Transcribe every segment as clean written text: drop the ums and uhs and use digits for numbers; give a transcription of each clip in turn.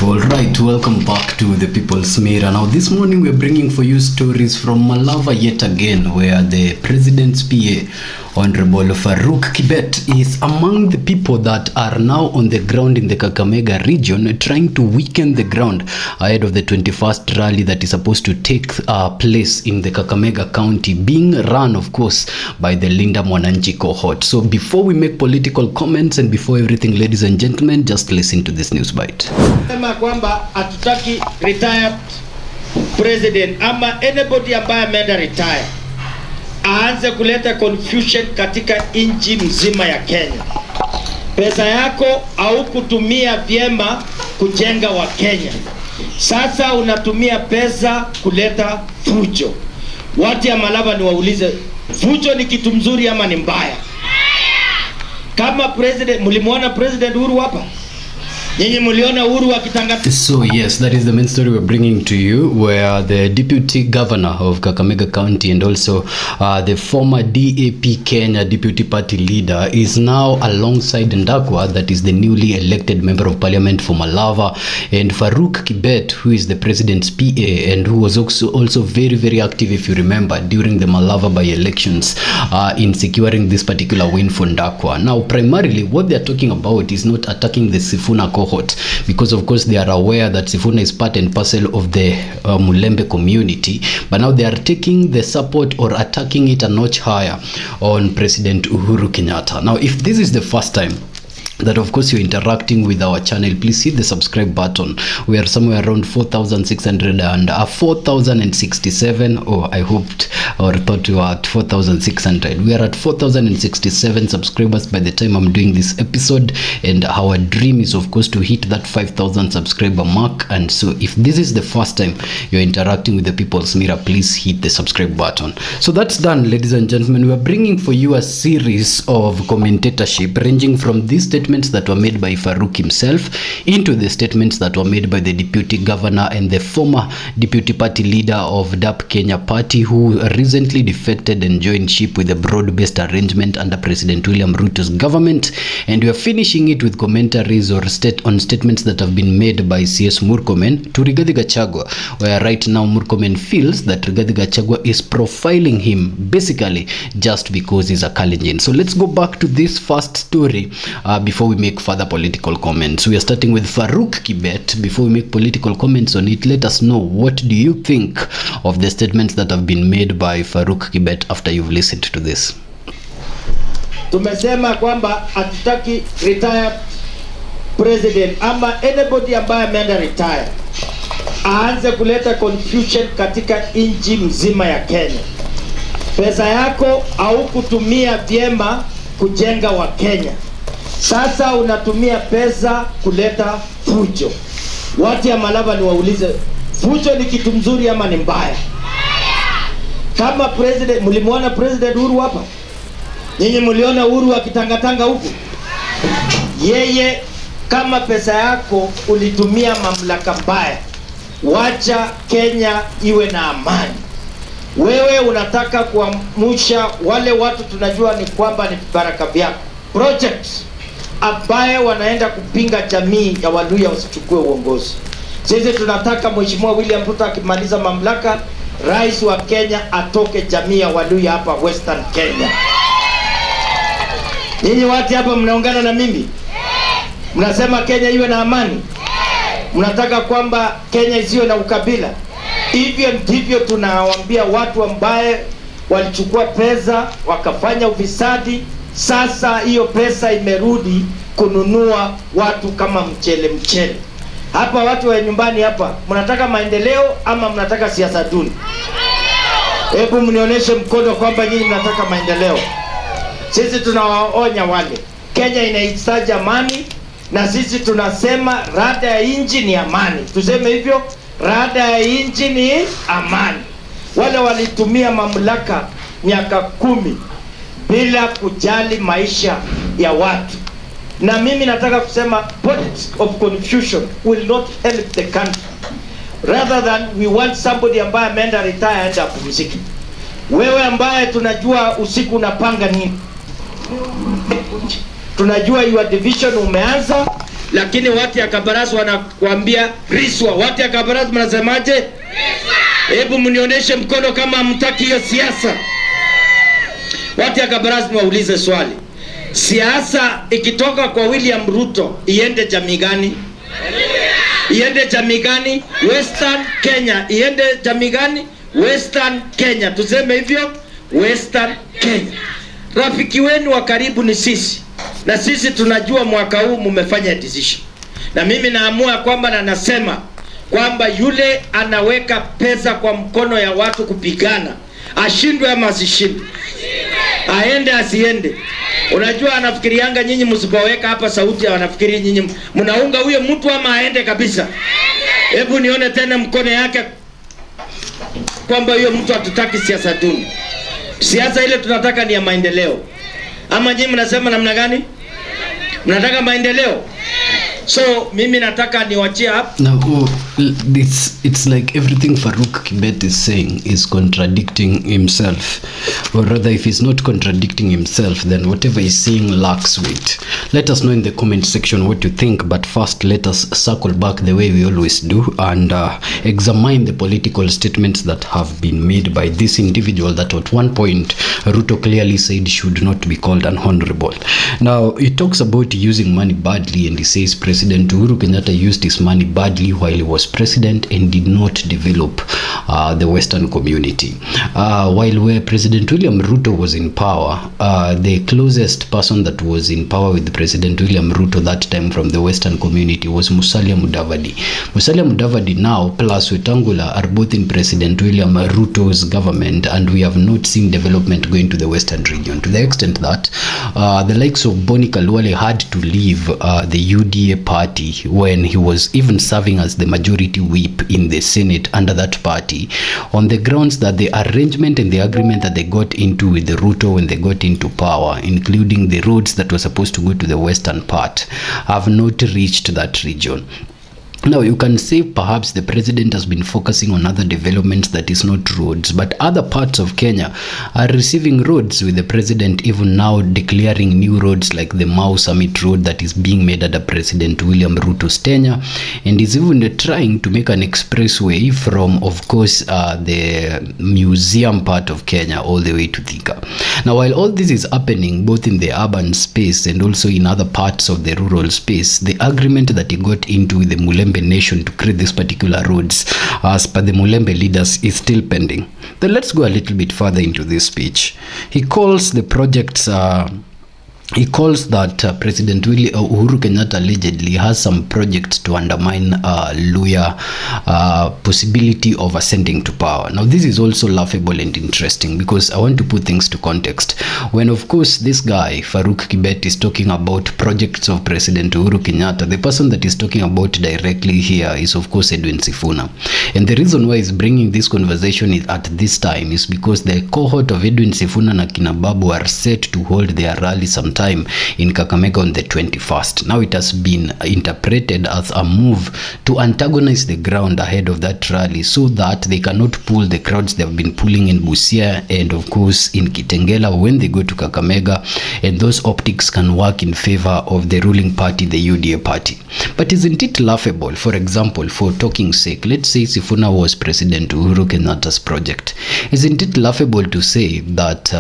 All right, welcome back to the People's Mirror. Now this morning we're bringing for you stories from Malava yet again, where the President's PA, Honorable Farouk Kibet, is among the people that are now on the ground in the Kakamega region trying to weaken the ground ahead of the 21st rally that is supposed to take place in the Kakamega County, being run of course by the Linda Mwananchi cohort. So before we make political comments and before everything, ladies and gentlemen, just listen to this news bite. Sema kwamba hatutaki retired president ama anybody ambaye ameenda retire aanze kuleta confusion katika nchi mzima ya Kenya. Pesa yako au kutumia vyema kujenga wa Kenya. Sasa unatumia pesa kuleta fujo. Watu ya Malava ni waulize, fujo ni kitu mzuri ama ni mbaya? Kama president, mulimuona President Uhuru hapa? So yes, that is the main story we're bringing to you, where the Deputy Governor of Kakamega County and also the former DAP Kenya Deputy Party Leader is now alongside Ndakwa, that is the newly elected Member of Parliament for Malava, and Farouk Kibet, who is the President's PA and who was also very active, if you remember, during the Malava by-elections in securing this particular win for Ndakwa. Now primarily what they are talking about is not attacking the Sifuna cohort, because of course they are aware that Sifuna is part and parcel of the Mulembe community, but now they are taking the support or attacking it a notch higher on President Uhuru Kenyatta. Now if this is the first time that of course you're interacting with our channel, please hit the subscribe button. We are somewhere around 4,600 and 4,067, or I hoped or thought we were at 4,600. We are at 4,067 subscribers by the time I'm doing this episode, and our dream is of course to hit that 5,000 subscriber mark. And so if this is the first time you're interacting with the People's Mirror, please hit the subscribe button. So that's done, ladies and gentlemen. We are bringing for you a series of commentatorship ranging from these statements that were made by Farouk himself into the statements that were made by the Deputy Governor and the former Deputy Party Leader of DAP Kenya Party, who recently defected and joined ship with a broad-based arrangement under President William Ruto's government. And we are finishing it with commentaries or statements that have been made by CS Murkomen to Rigathi Gachagua, where right now Murkomen feels that Rigathi Gachagua is profiling him basically just because he's a Kalenjin. So let's go back to this first story before we make further political comments. We are starting with Farouk Kibet. Before we make political comments on it, let us know, what do you think of the statements that have been made by Farouk Kibet after you've listened to this? Tumesema kwamba hatutaki retired president ama anybody ambaye ameenda retire aanze kuleta confusion katika nchi mzima ya Kenya. Pesa yako au kutumia vyema kujenga wa Kenya. Sasa unatumia pesa kuleta fujo. Watu ya Malava ni waulize, fujo ni kitu mzuri ama ni mbaya? Kama president, mulimuona President Uhuru hapa? Nyinyi muliona Uhuru akitangatanga huku? Yeye, kama pesa yako ulitumia mamlaka mbaya, wacha Kenya iwe na amani. Wewe unataka kuamsha wale watu tunajua ni kwamba ni baraka vyako projects ambaye wanaenda kupinga jamii ya Waluya wasichukue uongozi. Sisi tunataka Mheshimiwa William Ruto akimaliza mamlaka, rais wa Kenya atoke jamii ya Waluya hapa Western Kenya. Nyinyi watu hapa mnaungana na mimi? Mnasema Kenya iwe na amani? Mnataka kwamba Kenya isiwe na ukabila? Hivyo ndivyo tunawaambia watu ambaye walichukua pesa wakafanya ufisadi. Sasa hiyo pesa imerudi kununua watu kama mchele. Hapa watu wa nyumbani hapa, mnataka maendeleo ama mnataka siasa duni? Hebu mnionyeshe mkono kwamba nyinyi mnataka maendeleo. Sisi tunawaonya wale, Kenya inahitaji amani, na sisi tunasema rada ya nchi ni amani. Tuseme hivyo, rada ya nchi ni amani. Wale walitumia mamlaka miaka 10 bila kujali maisha ya watu. Na mimi nataka kusema politics of confusion will not help the country. Rather than we want somebody ambaye ameenda retire aende apumzike. Wewe ambaye tunajua usiku unapanga nini? Tunajua your division umeanza lakini watu ya Kabarasi wanakuambia riswa. Watu ya Kabarasi mnasemaje? Riswa. Hebu mnionyeshe mkono kama hamtaki hiyo siasa. Watu ya Kabarasi waulize swali. Siasa ikitoka kwa William Ruto iende jamii gani? Iende jamii gani? Western Kenya. Iende jamii gani? Western Kenya. Tuseme hivyo, Western Kenya. Rafiki wenu wa karibu ni sisi. Na sisi tunajua mwaka huu mumefanya decision. Na mimi naamua kwamba na nasema kwamba yule anaweka pesa kwa mkono ya watu kupigana, ashindwe ama asishindwe. Aende asiende. Unajua anafikirianga nyinyi msipoweka hapa sauti ya wanafikiri nyinyi mnaunga huyo mtu ama aende kabisa. Hebu nione tena mkono yake kwamba huyo mtu hatutaki siasa duni. Siasa ile tunataka ni ya maendeleo. Ama nyinyi mnasema namna gani? Mnataka maendeleo? So mimi nataka niwachie hapa. Now it's like everything Farouk Kibet is saying is contradicting himself, or rather if he's not contradicting himself, then whatever he's saying lacks weight. Let us know in the comment section what you think, but first let us circle back the way we always do and examine the political statements that have been made by this individual that at one point Ruto clearly said should not be called an honorable. Now he talks about using money badly, and he says President Uhuru Kenyatta used his money badly while he was president and did not develop the Western community. While President William Ruto was in power, the closest person that was in power with President William Ruto that time from the Western community was Musalia Mudavadi. Musalia Mudavadi now plus Wetangula are both in President William Ruto's government, and we have not seen development going to the Western region, to the extent that the likes of Boni Khalwale had to leave the UDA party when he was even serving as the majority whip in the Senate under that party, on the grounds that the arrangement and the agreement that they got into with the Ruto when they got into power, including the roads that were supposed to go to the western part, have not reached that region. Now you can say perhaps the president has been focusing on other developments that is not roads, but other parts of Kenya are receiving roads, with the president even now declaring new roads like the Mau Summit Road that is being made under President William Ruto's tenure, and is even trying to make an expressway from, of course, the museum part of Kenya all the way to Thika. Now while all this is happening both in the urban space and also in other parts of the rural space, the agreement that he got into with the Mulembe nation to create these particular roads as per the Mulembe leaders is still pending. Then let's go a little bit further into this speech. He calls the projects he calls that President Uhuru Kenyatta allegedly has some projects to undermine Luhya possibility of ascending to power. Now this is also laughable and interesting because I want to put things to context. When of course this guy Farouk Kibet is talking about projects of President Uhuru Kenyatta, the person that is talking about directly here is of course Edwin Sifuna. And the reason why he's bringing this conversation at this time is because the cohort of Edwin Sifuna na kina Babu are set to hold their rally sometime in Kakamega on the 21st. Now it has been interpreted as a move to antagonize the ground ahead of that rally so that they cannot pull the crowds they have been pulling in Busia and of course in Kitengela when they go to Kakamega, and those optics can work in favor of the ruling party, the UDA party. But isn't it laughable, for example, for talking sake, let's say Sifuna was President Uhuru Kenyatta's project. Isn't it laughable to say that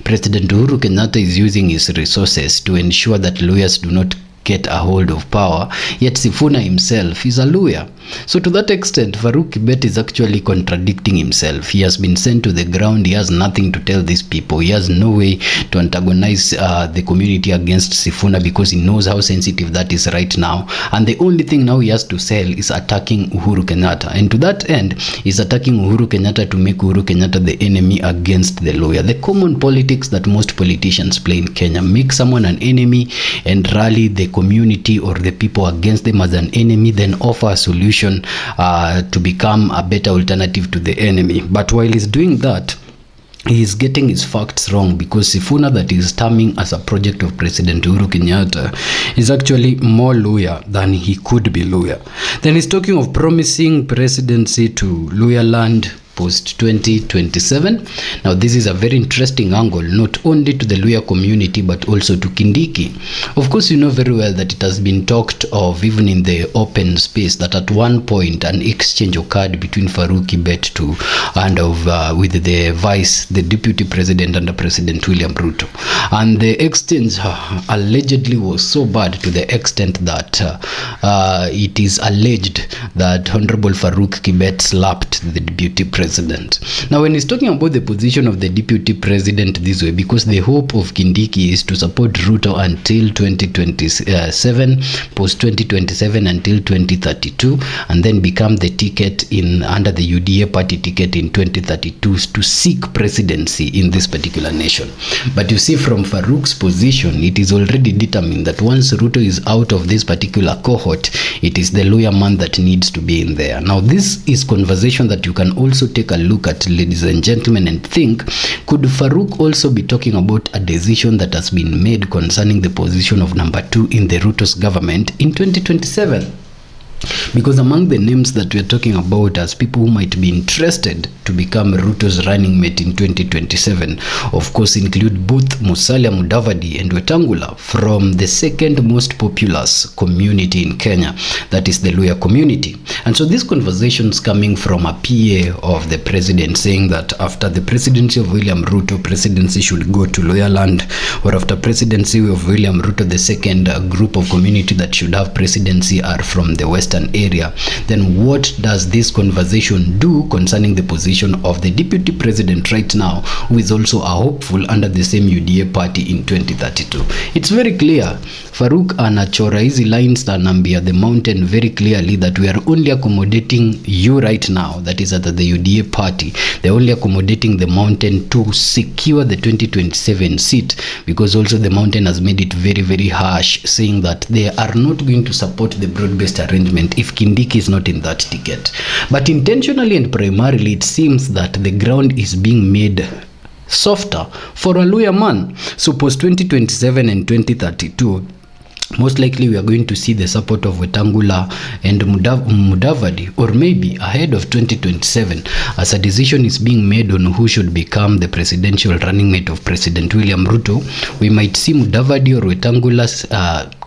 President Uhuru Kenyatta is using his resources to ensure that lawyers do not get a hold of power, yet Sifuna himself is a lawyer? So to that extent, Farouk Kibet is actually contradicting himself. He has been sent to the ground. He has nothing to tell these people. He has no way to antagonize the community against Sifuna because he knows how sensitive that is right now. And the only thing now he has to sell is attacking Uhuru Kenyatta. And to that end, he's attacking Uhuru Kenyatta to make Uhuru Kenyatta the enemy against the lawyer. The common politics that most politicians play in Kenya: make someone an enemy and rally the community or the people against them as an enemy, then offer a solution to become a better alternative to the enemy. But while he's doing that, he is getting his facts wrong, because Sifuna that is terming as a project of President Uhuru Kenyatta is actually more lawyer than he could be lawyer. Then he's talking of promising presidency to lawyer land, post 2027. Now this is a very interesting angle, not only to the Luhya community but also to Kindiki. Of course, you know very well that it has been talked of even in the open space that at one point an exchange occurred between Farouk Kibet with the deputy president under President William Ruto, and the exchange allegedly was so bad to the extent that it is alleged that Honorable Farouk Kibet slapped the deputy president. Now when he's talking about the position of the deputy president this way, because the hope of Kindiki is to support Ruto until 2027, post 2027 until 2032, and then become the ticket under the UDA party ticket in 2032 to seek presidency in this particular nation. But you see, from Farouk's position, it is already determined that once Ruto is out of this particular cohort, it is the Luhya man that needs to be in there. Now this is conversation that you can also take a look at, ladies and gentlemen, and think, could Farouk also be talking about a decision that has been made concerning the position of number 2 in the Ruto's government in 2027? Because among the names that we're talking about as people who might be interested to become Ruto's running mate in 2027, of course, include both Musalia Mudavadi and Wetangula from the second most populous community in Kenya, that is the Luhya community. And so these conversations coming from a PA of the president saying that after the presidency of William Ruto, presidency should go to Luhya land, or after presidency of William Ruto, the second group of community that should have presidency are from the western area. Then what does this conversation do concerning the position of the deputy president right now, who is also a hopeful under the same UDA party in 2032? It's very clear. Farouk anachora hizi lines anambia the mountain very clearly that we are only accommodating you right now, that is at the UDA party. They're only accommodating the mountain to secure the 2027 seat, because also the mountain has made it very, very harsh, saying that they are not going to support the broad-based arrangement if Kindiki is not in that ticket. But intentionally and primarily, it seems that the ground is being made softer for a Luhya man. So post 2027 and 2032, most likely we are going to see the support of Wetangula and Mudavadi, or maybe ahead of 2027, as a decision is being made on who should become the presidential running mate of President William Ruto. We might see Mudavadi or Wetangula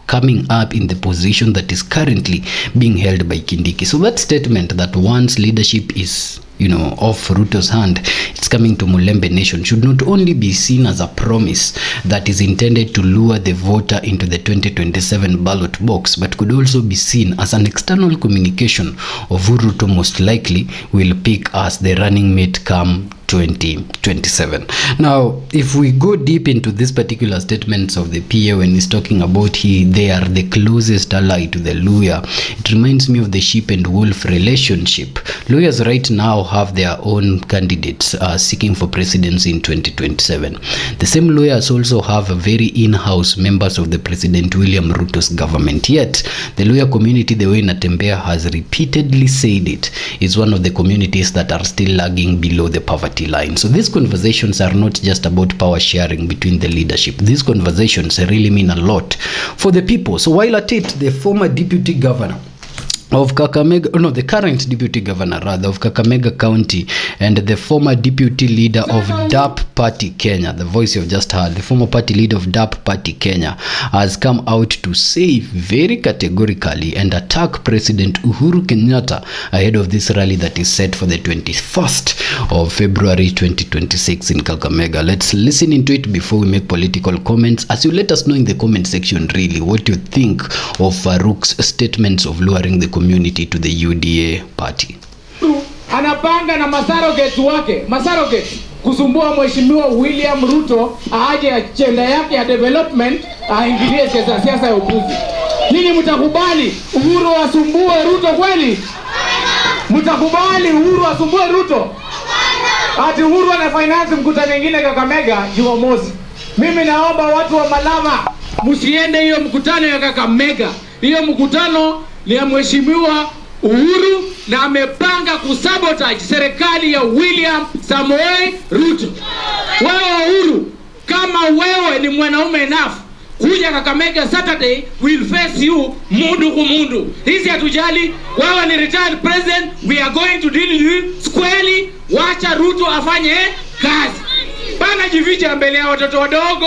coming up in the position that is currently being held by Kindiki. So that statement that once leadership is off Ruto's hand, it's coming to Mulembe Nation, should not only be seen as a promise that is intended to lure the voter into the 2027 ballot box, but could also be seen as an external communication of who Ruto most likely will pick as the running mate come 2027. Now, if we go deep into this particular statements of the PA when he's talking about they are the closest ally to the Luhya, it reminds me of the sheep and wolf relationship. Luhyas right now have their own candidates seeking for presidency in 2027. The same Luhyas also have very in-house members of the President William Ruto's government. Yet, the Luhya community, the way Natembea has repeatedly said it, is one of the communities that are still lagging below the poverty line. So these conversations are not just about power sharing between the leadership. These conversations really mean a lot for the people. So while at it, the former deputy governor of the current deputy governor rather of Kakamega County, and the former deputy leader of DAP Party Kenya, the voice you've just heard, the former party leader of DAP Party Kenya, has come out to say very categorically and attack President Uhuru Kenyatta ahead of this rally that is set for the 21st of February 2026 in Kakamega. Let's listen into it before we make political comments, as you let us know in the comment section really what you think of Farouk's statements of lowering the community to the UDA party. Anapanga na masarogeti wake, kusumbua mheshimiwa William Ruto aje agenda yake ya development aingilie siasa ya upuzi. Nini mtakubali Uhuru asumbue Ruto kweli? Mtakubali Uhuru asumbue Ruto? Ati Uhuru ana finance mkutano mwingine Kakamega Jumamosi. Mimi naomba watu wa Malava msiende hiyo mkutano ya Kakamega. Hiyo mkutano ni ya mheshimiwa Uhuru na amepanga kusabotage serikali ya William Samoei Ruto. Wewe Uhuru, kama wewe ni mwanaume enough, kuja Kakamega Saturday, we'll face you mundu kumundu. Hizi hatujali, wewe ni retired president, we are going to deal with you squarely wacha Ruto afanye kazi. Bana jificha mbele ya watoto wadogo,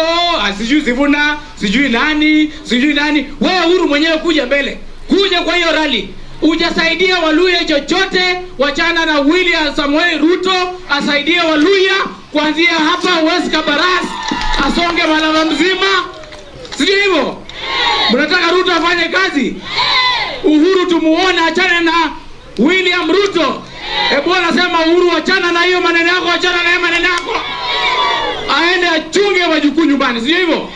sijui Sifuna, sijui nani. Wewe Uhuru mwenyewe kuja mbele. Kuja kwa hiyo rally. Ujasaidia Waluya chochote, wachana na William Samoei Ruto, asaidia Waluya kuanzia hapa West Kabaras, asonge Malava mzima. Sijui hivyo. Mnataka Ruto afanye kazi? Uhuru tumuone achane na William Ruto. Hebu anasema Uhuru achana na hiyo maneno yako, achana na hiyo maneno yako. Aende achunge wajukuu nyumbani, sio hivyo?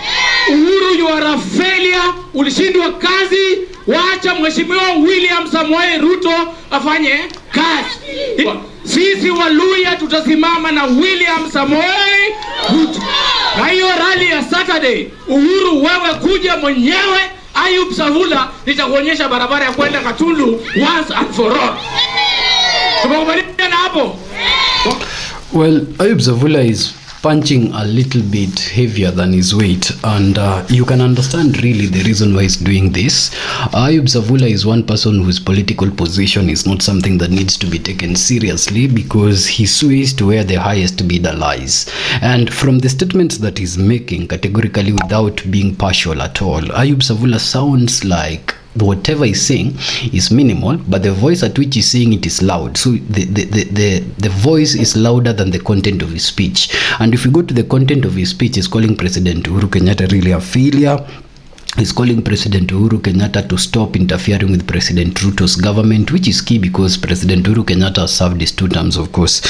Uhuru, you are a failure, ulishindwa kazi. Waacha Mheshimiwa William Samoei Ruto afanye kazi. Sisi Waluya tutasimama na William Samoei Ruto. Na hiyo rally ya Saturday, Uhuru wewe kuja mwenyewe, Ayub Savula nitakuonyesha barabara ya kwenda Katundu once and for all. Tumekubaliana hapo? Well, Ayub Savula is punching a little bit heavier than his weight, and you can understand really the reason why he's doing this. Ayub Savula is one person whose political position is not something that needs to be taken seriously, because he sways to where the highest bidder lies. And from the statements that he's making categorically without being partial at all, Ayub Savula sounds like whatever he's saying is minimal, but the voice at which he's saying it is loud. So the voice is louder than the content of his speech. And if you go to the content of his speech, he's calling President Uhuru Kenyatta really a failure. He's calling President Uhuru Kenyatta to stop interfering with President Ruto's government, which is key because President Uhuru Kenyatta has served his 2 terms, of course.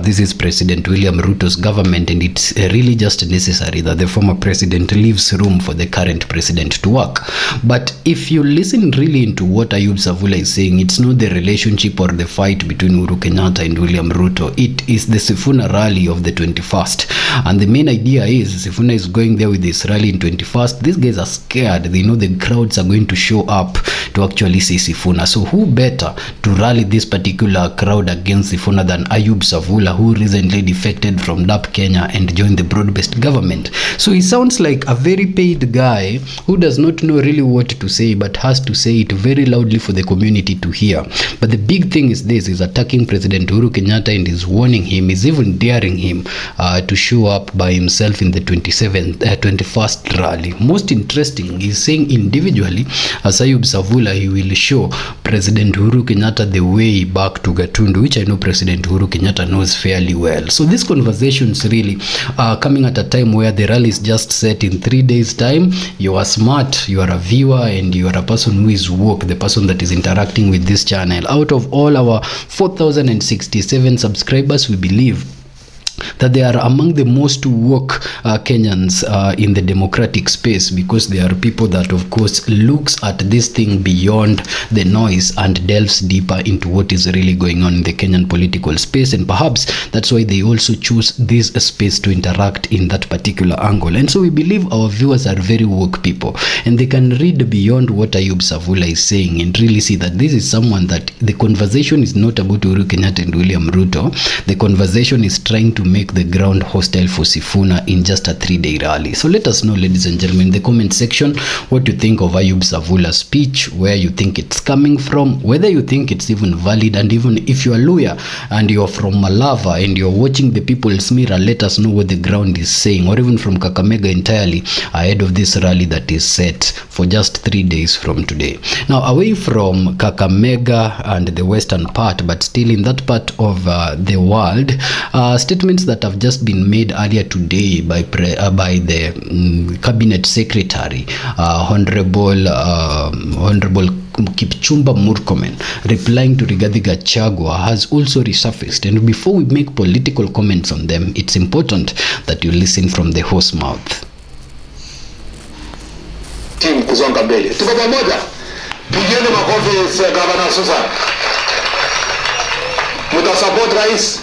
This is President William Ruto's government, and it's really just necessary that the former president leaves room for the current president to work. But if you listen really into what Ayub Savula is saying, it's not the relationship or the fight between Uhuru Kenyatta and William Ruto. It is the Sifuna rally of the 21st. And the main idea is Sifuna is going there with this rally in 21st. These guys are scared. They know the crowds are going to show up to actually see Sifuna. So who better to rally this particular crowd against Sifuna than Ayub Savula, who recently defected from DAP Kenya and joined the broad-based government. So he sounds like a very paid guy who does not know really what to say, but has to say it very loudly for the community to hear. But the big thing is this: is attacking President Uhuru Kenyatta and is warning him, is even daring him to show up by himself in the 21st rally. Most interesting, he's saying individually, as Ayub Savula, he will show President Uhuru Kenyatta the way back to Gatundu, which I know President Uhuru Kenyatta knows fairly well. So these conversations really are coming at a time where the rally is just set in 3 days' time. You are smart, you are a viewer, and you are a person who is woke, the person that is interacting with this channel. Out of all our 4,067 subscribers, we believe that they are among the most woke Kenyans in the democratic space, because they are people that of course looks at this thing beyond the noise and delves deeper into what is really going on in the Kenyan political space, and perhaps that's why they also choose this space to interact in that particular angle. And so we believe our viewers are very woke people, and they can read beyond what Ayub Savula is saying and really see that this is someone that the conversation is not about Uhuru Kenyatta and William Ruto. The conversation is trying to make the ground hostile for Sifuna in just a 3-day rally. So let us know, ladies and gentlemen, in the comment section what you think of Ayub Savula's speech, where you think it's coming from, whether you think it's even valid, and even if you are lawyer and you're from Malava and you're watching the People's Mirror, let us know what the ground is saying, or even from Kakamega entirely, ahead of this rally that is set for just 3 days from today. Now, away from Kakamega and the western part, but still in that part of the world, statements that have just been made earlier today by the cabinet secretary, Honorable Kipchumba Murkomen, replying to Rigathi Gachagua, has also resurfaced. And before we make political comments on them, it's important that you listen from the horse mouth. Team kusonga mbele. Tuko pamoja. Pigeni makofi Governor Susan. Muta support rais.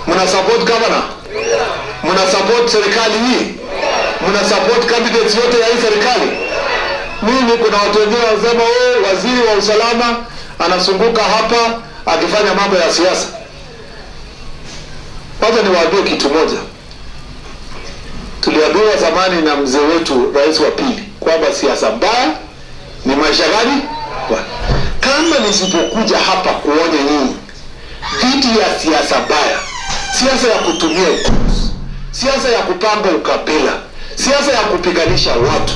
Muna support governor. Muna support serikali hii. Muna support candidates wote ya hii serikali. Mimi kuna watu wengine wanasema waziri wa usalama anasunguka hapa akifanya mambo ya siasa. Wacha niwaambie kitu moja. Tuliambiwa zamani na mzee wetu rais wa pili kwamba siasa mbaya ni maisha gani? Kama nisipokuja hapa kuonya nyinyi, dhidi ya siasa baya, siasa ya kutumia upuzi, siasa ya kupanga ukabila, siasa ya kupiganisha watu,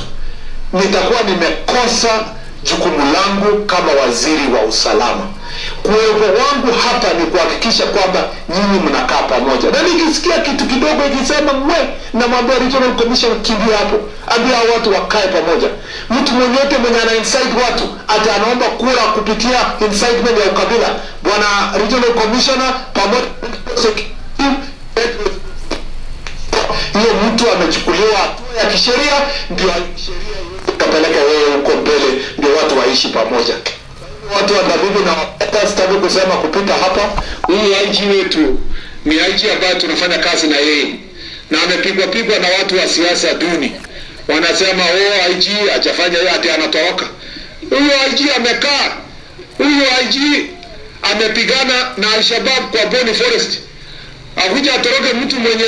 nitakuwa nimekosa jukumu langu kama waziri wa usalama. Kuwepo wangu hapa ni kuhakikisha kwamba nyinyi mnakaa pamoja. Na nikisikia kitu kidogo ikisema mwe, na mwambia regional commission kimbia hapo, ambia watu wakae pamoja. Mtu mwenyote mwenye ana incite watu ati anaomba kura kupitia incitement ya ukabila, bwana regional commissioner pamoja hiyo mtu amechukuliwa hatua ya kisheria, ndio sheria kapeleka wewe huko mbele, ndio watu waishi pamoja. Watu wa Davidu na hata sitaki kusema kupita hapa. Huyu IG wetu ni IG ambaye tunafanya kazi na yeye, na amepigwa na watu wa siasa duni. Wanasema IG hajafanya hiyo, ati anatoroka. Huyu IG amekaa, huyu IG amepigana na Al-Shabaab kwa Boni Forest. Akuja atoroke mtu mwenye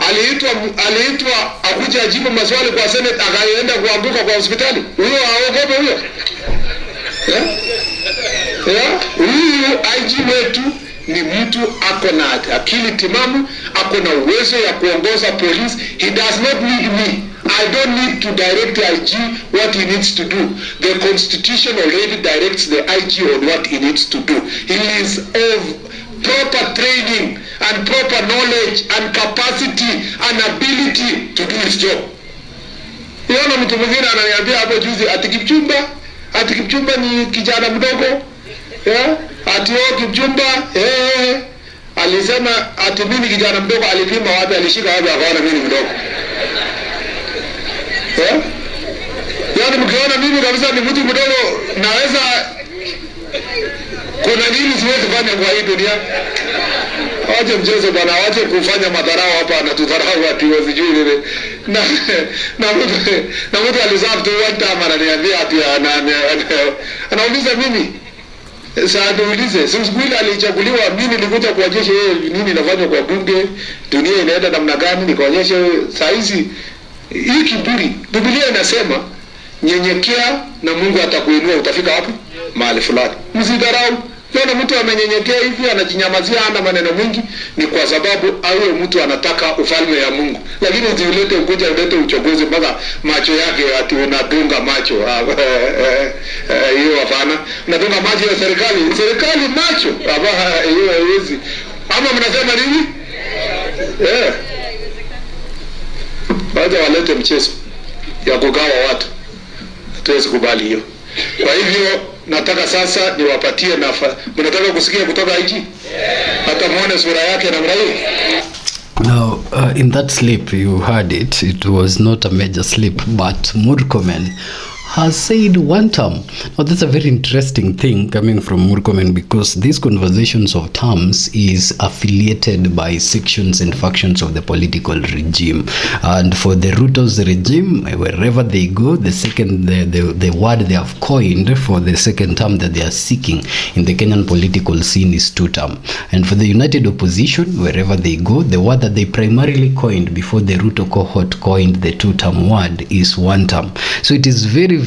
aliitwa akuja ajibu maswali kwa Senate, akaenda kuanguka kwa hospitali. Huyo haogope huyo. Huyu IG wetu ni mtu ako na akili timamu, ako na uwezo ya kuongoza police. He does not need me. I don't need to direct the IG what he needs to do. The constitution already directs the IG on what he needs to do. He is of proper training and proper knowledge and capacity and ability to do his job. Yona mtu mwingine ananiambia hapo juzi ati Kipchumba ni kijana mdogo. Ati Kipchumba alisema ati mimi kijana mdogo, alipima wapi, alishika wapi akaona mimi mdogo. Yaani mkiona mimi kabisa ni mtu mdogo, naweza kuna nini siwezi fanya kwa hii dunia. Waje mchezo bwana, waje kufanya madharau hapa, anatudharau ati wasijui nini. Na mtu alizaa tu WANTAM ananiambia ati anauliza mimi. Sasa tuulize, siku ile alichaguliwa, mimi nilikuja kuonyesha yeye nini inafanywa kwa bunge, dunia inaenda namna gani, nikaonyesha saa hizi hii kiburi. Biblia inasema nyenyekea na Mungu atakuinua, utafika wapi? Mahali fulani. Msidharau. Yona mtu amenyenyekea hivi anajinyamazia, ana maneno mengi, ni kwa sababu awe mtu anataka ufalme ya Mungu. Lakini usilete ukuja ulete uchogozi mpaka macho yake ati unadunga macho. Hiyo hapana. Unadunga macho ya serikali macho. Hiyo haiwezi. Ama mnasema nini? Baada walete mchezo ya kugawa watu. Tuwezi kubali hiyo. Kwa hivyo nataka sasa niwapatie mnataka kusikia kutoka IG? Hata muone sura yake namna hii. Now, in that slip, you heard it. It was not a major slip, but Murkomen has said WANTAM. Now, that's a very interesting thing coming from Murkomen, because these conversations of terms is affiliated by sections and factions of the political regime. And for the Ruto's regime, wherever they go, the word they have coined for the second term that they are seeking in the Kenyan political scene is two-term. And for the United Opposition, wherever they go, the word that they primarily coined before the Ruto cohort coined the two-term word is WANTAM. So it is very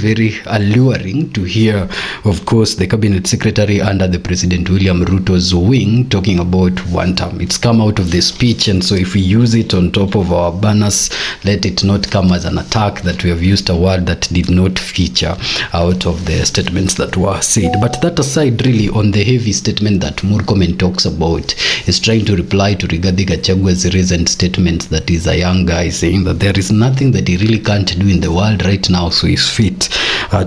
alluring to hear, of course, the cabinet secretary under the President William Ruto's wing talking about WANTAM. It's come out of the speech, and so if we use it on top of our banners, let it not come as an attack that we have used a word that did not feature out of the statements that were said. But that aside, really, on the heavy statement that Murkomen talks about, is trying to reply to Rigathi Gachagua's recent statements that he's a young guy, saying that there is nothing that he really can't do in the world right now, so he's fit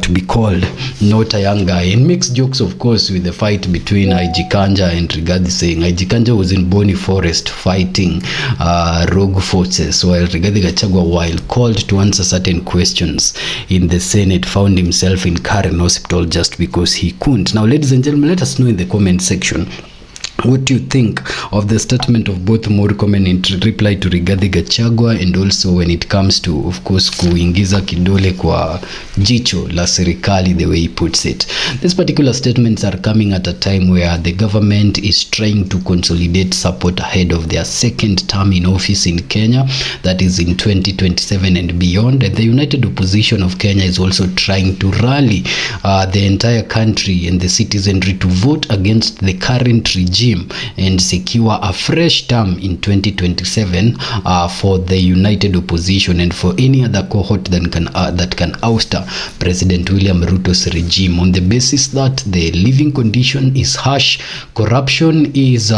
to be called not a young guy, and makes jokes, of course, with the fight between IG Kanja and Rigathi, saying IG Kanja was in Boni Forest fighting rogue forces, while Rigathi Gachagua, while called to answer certain questions in the Senate, found himself in Karen Hospital just because he couldn't. Now, ladies and gentlemen, let us know in the comment section what do you think of the statement of both Murkomen in reply to Rigathi Gachagua, and also when it comes to, of course, kuingiza kidole kwa jicho la serikali, the way he puts it. These particular statements are coming at a time where the government is trying to consolidate support ahead of their second term in office in Kenya, that is in 2027 and beyond. And the United Opposition of Kenya is also trying to rally the entire country and the citizenry to vote against the current regime and secure a fresh term in 2027 for the united opposition and for any other cohort that can oust President William Ruto's regime, on the basis that the living condition is harsh, corruption is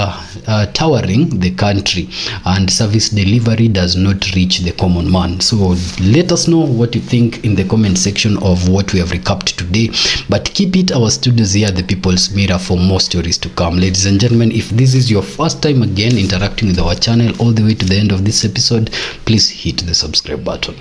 towering the country, and service delivery does not reach the common man. So let us know what you think in the comment section of what we have recapped today, but keep it our studios here, the People's Mirror, for more stories to come. Ladies and gentlemen, if this is your first time again interacting with our channel all the way to the end of this episode, please hit the subscribe button.